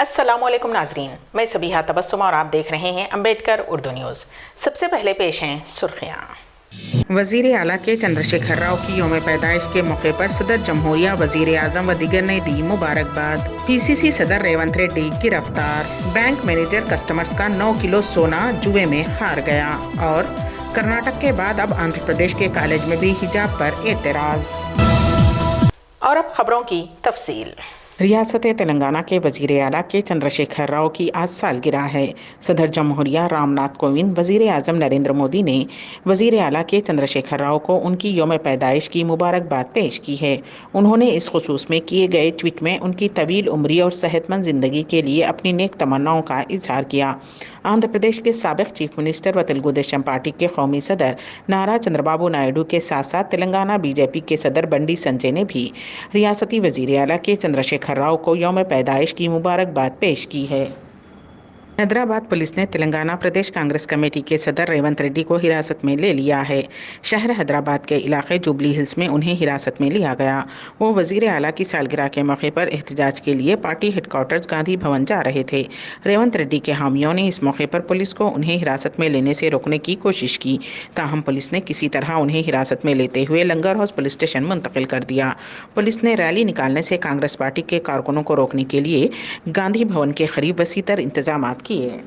अस्सलाम वालेकुम नाजरीन, मैं सबीहा तबस्सुम और आप देख रहे हैं अम्बेडकर उर्दू न्यूज़। सबसे पहले पेश हैं सुर्खियाँ। वज़ीर आला के चंद्रशेखर राव की यौम पैदाइश के मौके पर सदर जमहूरिया, वज़ीर आज़म व दीगर ने दी मुबारकबाद। पीसीसी सदर रेवंत रेड्डी गिरफ्तार। बैंक मैनेजर कस्टमर्स का 9 किलो सोना जुए में हार गया। और कर्नाटक के बाद अब आंध्र प्रदेश के कॉलेज में भी हिजाब पर एतराज़। और अब खबरों की तफसील। रियासत तेलंगाना के वज़ीर आला के चंद्रशेखर राव की आज सालगिरह है। सदर जमहूरिया रामनाथ कोविंद, वज़ीर आज़म नरेंद्र मोदी ने वज़ीर आला के चंद्रशेखर राव को उनकी यौम पैदाइश की मुबारकबाद पेश की है। उन्होंने इस खुसूस में किए गए ट्वीट में उनकी तवील उम्री और सेहतमंद ज़िंदगी के लिए अपनी नेक तमन्नाओं का इजहार किया। आंध्र प्रदेश के साबिक चीफ मिनिस्टर व तेलुगु देशम पार्टी के कौमी सदर नारा चंद्रबाबू नायडू के साथ साथ तेलंगाना बीजेपी के सदर बंडी संजय ने भी रियासती वज़ीर आला के चंद्रशेखर राव को यौम पैदाइश की मुबारकबाद पेश की है। हैदराबाद पुलिस ने तेलंगाना प्रदेश कांग्रेस कमेटी के सदर रेवंत रेड्डी को हिरासत में ले लिया है। शहर हैदराबाद के इलाके जुबली हिल्स में उन्हें हिरासत में लिया गया। वो वज़ीर आला की सालगिरह के मौके पर एहतजाज के लिए पार्टी हेडक्वार्टर्स गांधी भवन जा रहे थे। रेवंत रेड्डी के हामियों ने इस मौके पर पुलिस को उन्हें हिरासत में लेने से रोकने की कोशिश की, ताहम पुलिस ने किसी तरह उन्हें हिरासत में लेते हुए लंगर हाउस पुलिस स्टेशन मुंतकिल कर दिया। पुलिस ने रैली निकालने से कांग्रेस पार्टी के कारकुनों को रोकने के लिए गांधी भवन के करीब वसीतर इंतजाम किए।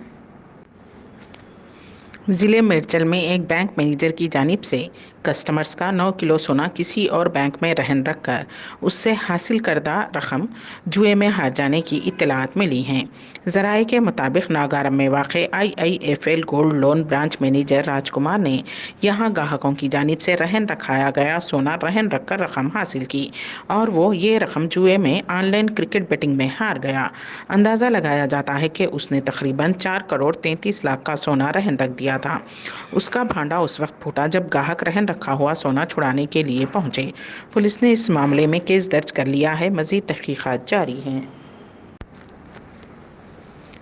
ज़िले मेरचल में एक बैंक मैनेजर की जानिब से कस्टमर्स का 9 किलो सोना किसी और बैंक में रहन रखकर उससे हासिल करदा रकम जुए में हार जाने की इत्तलात मिली हैं। ज़राए के मुताबिक नागारम में वाक़े IIFL gold loan branch manager Rajkumar ने यहां ग्राहकों की जानिब से रहन रखाया गया सोना रहन रखकर रकम हासिल की और वो ये रकम जुए में ऑनलाइन क्रिकेट बेटिंग में हार गया। अंदाज़ा लगाया जाता है कि उसने तकरीबन 4 करोड़ 33 लाख का सोना रहन रख दिया था। उसका भांडा उस वक्त फूटा जब ग्राहक रहन रखा हुआ सोना छुड़ाने के लिए पहुंचे। पुलिस ने इस मामले में केस दर्ज कर लिया है। मज़ीद तहकीकात जारी हैं।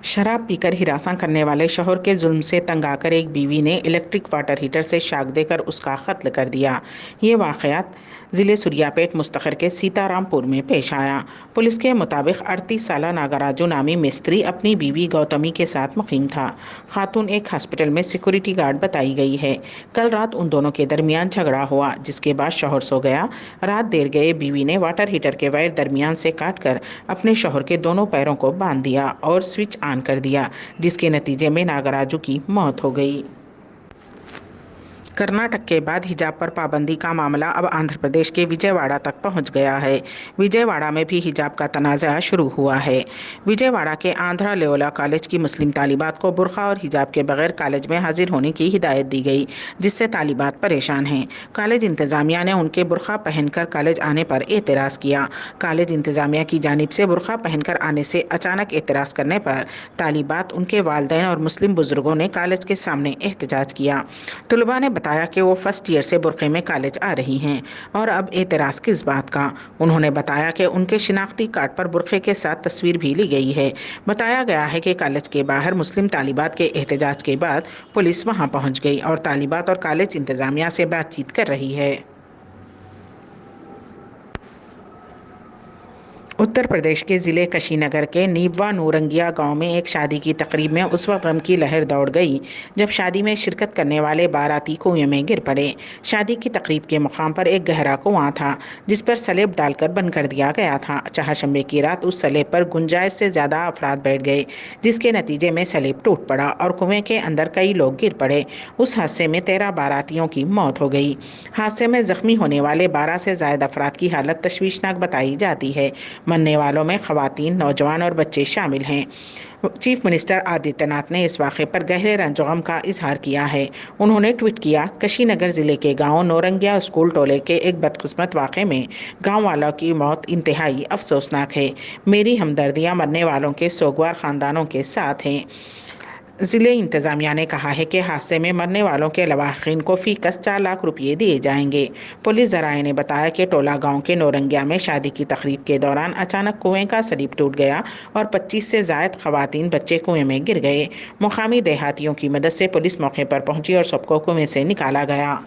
शराब पीकर हिरासा करने वाले शौहर के जुल्म से तंग आकर एक बीवी ने इलेक्ट्रिक वाटर हीटर से शाक देकर उसका कत्ल कर दिया। ये वाक़यात ज़िले सुरियापेट मुस्तखर के सीतारामपुर में पेश आया। पुलिस के मुताबिक 38 साला नागराजू नामी मिस्त्री अपनी बीवी गौतमी के साथ मुकीम था। खातून एक हॉस्पिटल में सिक्योरिटी गार्ड बताई गई है। कल रात उन दोनों के दरमियान झगड़ा हुआ, जिसके बाद शौहर सो गया। रात देर गए बीवी ने वाटर हीटर के वायर दरमियान से काट कर अपने शौहर के दोनों पैरों को बांध दिया और स्विच ऑन कर दिया, जिसके नतीजे में नागराजू की मौत हो गई। कर्नाटक के बाद हिजाब पर पाबंदी का मामला अब आंध्र प्रदेश के विजयवाड़ा तक पहुंच गया है। विजयवाड़ा में भी हिजाब का तनाज़ा शुरू हुआ है। विजयवाड़ा के आंध्रा लेओला कॉलेज की मुस्लिम तालिबात को बुर्का और हिजाब के बगैर कॉलेज में हाजिर होने की हिदायत दी गई, जिससे तालिबात परेशान हैं। कॉलेज इंतज़ामिया ने उनके बुर्का पहनकर कॉलेज आने पर एतराज़ किया। कॉलेज इंतज़ामिया की जानिब से बुर्का पहनकर आने से अचानक एतराज़ करने पर तालिबात, उनके वालिदैन और मुस्लिम बुजुर्गों ने कॉलेज के सामने एहतजाज किया। तलबा ने बताया कि वो फर्स्ट ईयर से बुर्के में कॉलेज आ रही हैं और अब एतराज़ किस बात का। उन्होंने बताया कि उनके शिनाख्ती कार्ड पर बुर्के के साथ तस्वीर भी ली गई है। बताया गया है कि कॉलेज के बाहर मुस्लिम तालिबात के एहतजाज के बाद पुलिस वहां पहुंच गई और तालिबात और कॉलेज इंतज़ामिया से बातचीत कर रही है। उत्तर प्रदेश के ज़िले कुशीनगर के नीबवा नूरंगिया गांव में एक शादी की तकरीब में उस वक्त गम की लहर दौड़ गई जब शादी में शिरकत करने वाले बाराती कुएं में गिर पड़े। शादी की तकरीब के मुकाम पर एक गहरा कुआं था जिस पर सलेब डालकर बंद कर दिया गया था। चहाशंबे की रात उस सलेब पर गुंजाइश से ज़्यादा अफराद बैठ गए, जिसके नतीजे में सलेब टूट पड़ा और कुएं के अंदर कई लोग गिर पड़े। उस हादसे में 13 बारातियों की मौत हो गई। हादसे में जख्मी होने वाले 12 से ज़ायद अफराद की हालत तशवीशनाक बताई जाती है। मरने वालों में खवातीन, नौजवान और बच्चे शामिल हैं। चीफ मिनिस्टर आदित्यनाथ ने इस वाक़े पर गहरे रंज-ओ-गम का इजहार किया है। उन्होंने ट्वीट किया, कुशीनगर ज़िले के गांव नौरंगिया स्कूल टोले के एक बदकिस्मत वाक़े में गांव वालों की मौत इंतहाई अफसोसनाक है। मेरी हमदर्दियां मरने वालों के सोगवार ख़ानदानों के साथ हैं। ज़िले इंतज़ामिया ने कहा है कि हादसे में मरने वालों के लवाहिकीन को फ़ी कस 4 लाख रुपये दिए जाएंगे। पुलिस ज़राए ने बताया कि टोला गांव के नौरंगिया में शादी की तकरीब के दौरान अचानक कुएं का सलीब टूट गया और 25 से ज़ायद खवातीन बच्चे कुएं में गिर गए। मुकामी देहातियों की मदद से पुलिस मौके पर पहुंची और सबको कुएं से निकाला गया।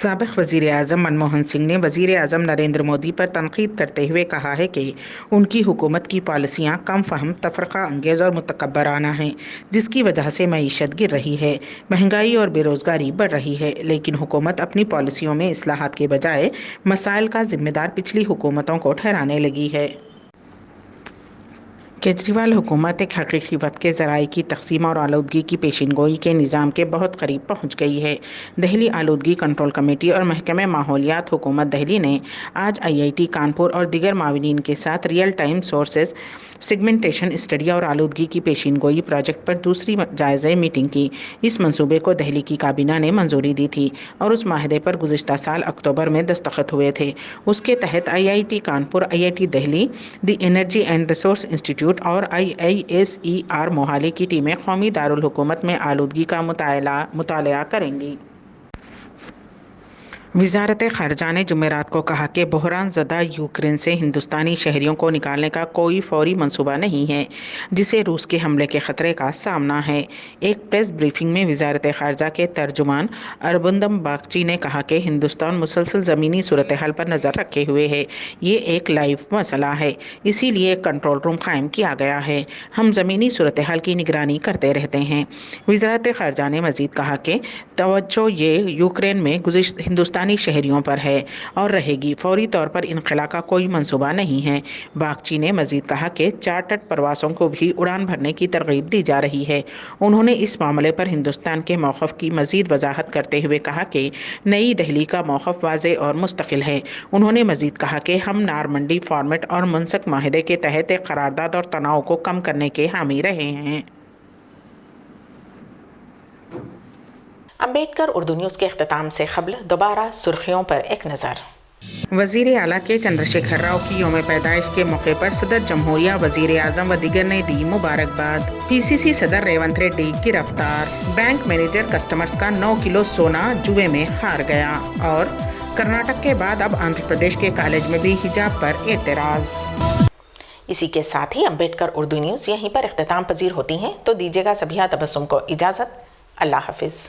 साबिक़ वज़ीर आज़म मनमोहन सिंह ने वज़ीर आज़म नरेंद्र मोदी पर तनक़ीद करते हुए कहा है कि उनकी हुकूमत की पॉलिसियाँ कम फ़हम, तफ़रक़ा अंगेज़ और मुतकब्बराना हैं, जिसकी वजह से मईशत गिर रही है, महंगाई और बेरोज़गारी बढ़ रही है। लेकिन हुकूमत अपनी पॉलिसियों में इस्लाहात के बजाय मसाइल का ज़िम्मेदार पिछली हुकूमतों को ठहराने लगी है। केजरीवाल हुकूमत एक हकीकी वक्त के ज़राए की तकसीम और आलूदगी की पेशिनगोई के निज़ाम के बहुत करीब पहुँच गई है। दिल्ली आलूदगी कंट्रोल कमेटी और महकमे माहौलियात हुकूमत दिल्ली ने आज IIT कानपुर और दीगर माविनीन के साथ real time sources segmentation study और आलूदगी की पेशिनगोई प्रोजेक्ट पर दूसरी जायज़ा मीटिंग की। इस मंसूबे को दिल्ली की काबीना ने मंजूरी दी थी और उस माहदे पर गुज़िश्ता साल अक्टूबर में दस्तखत हुए थे। उसके तहत IIT Kanpur, IIT Delhi, the energy and resource institute और IISER मोहाली की टीमें कौमी दारुल हुकूमत में आलूदगी का मुताला करेंगी। वज़ारत ख़ारिजा ने जुमेरात को कहा कि बहरान ज़दा यूक्रेन से हिंदुस्तानी शहरियों को निकालने का कोई फौरी मंसूबा नहीं है, जिसे रूस के हमले के ख़तरे का सामना है। एक प्रेस ब्रीफिंग में वज़ारत ख़ारिजा के तर्जुमान अरबुंदम बागची ने कहा कि हिंदुस्तान मुसलसल ज़मीनी सूरत हाल पर नज़र रखे हुए है। ये एक लाइव मसला है, इसीलिए एक कंट्रोल रूम कायम किया गया है। हम ज़मीनी सूरत हाल की निगरानी करते रहते हैं। वज़ारत ख़ारिजा ने मज़ीद कहा कि तवज्जो ये यूक्रेन में हिंदुस्तानी शहरियों पर है और रहेगी। फौरी तौर पर इनक़िला का कोई मंसूबा नहीं है। बागची ने मज़ीद कहा कि चार्टर्ड प्रवासों को भी उड़ान भरने की तरगीब दी जा रही है। उन्होंने इस मामले पर हिंदुस्तान के मौक़िफ़ की मज़ीद वजाहत करते हुए कहा कि नई दिल्ली का मौक़िफ़ वाज़ेह और मुस्तकिल है। उन्होंने मज़ीद कहा कि हम नारमंडी फॉर्मेट और मुनसक माहिदे के तहत एक करारदाद और तनाव को कम करने के हामी रहे हैं। अम्बेडकर उर्दू न्यूज़ के अख्ताम से क़ब्ल दोबारा सुर्खियों पर एक नज़र। वज़ीर आला के चंद्रशेखर राव की यौम पैदाइश के मौके पर सदर जमहूरिया, वज़ीर आज़म व दीगर ने दी मुबारकबाद। PCC सदर रेवंत रेड्डी गिरफ्तार। बैंक मैनेजर कस्टमर्स का 9 किलो सोना जुए में हार गया। और कर्नाटक के बाद अब आंध्र प्रदेश के कॉलेज में भी हिजाब पर एतराज़। इसी के साथ ही अम्बेडकर उर्दू न्यूज़ यहीं पर इख्तिताम पजीर होती हैं, तो दीजिएगा सबिहा तबस्सुम को इजाज़त। अल्लाह हाफिज़।